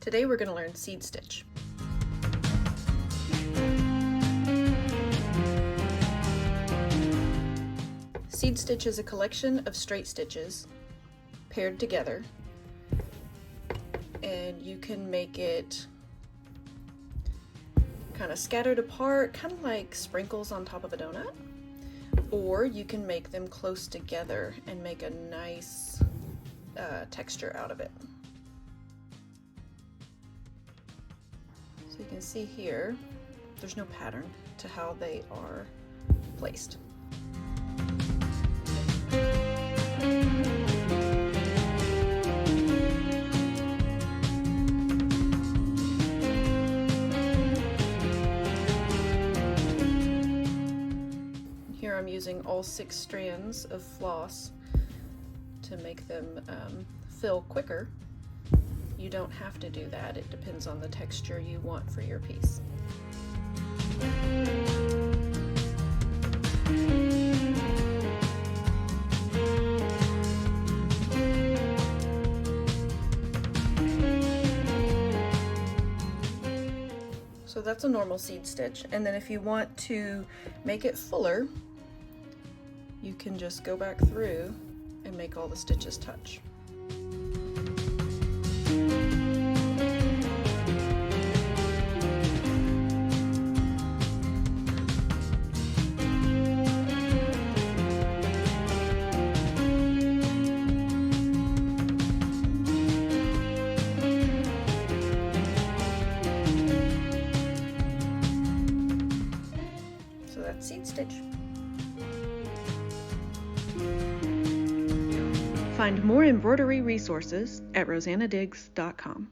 Today we're going to learn seed stitch. Seed stitch is a collection of straight stitches paired together, and you can make it kind of scattered apart, kind of like sprinkles on top of a donut, or you can make them close together and make a nice texture out of it. So you can see here, there's no pattern to how they are placed. Here I'm using all 6 strands of floss to make them fill quicker. You don't have to do that. It depends on the texture you want for your piece. So that's a normal seed stitch, and then if you want to make it fuller, you can just go back through and make all the stitches touch. So that's seed stitch. Find more embroidery resources at rosannadigs.com.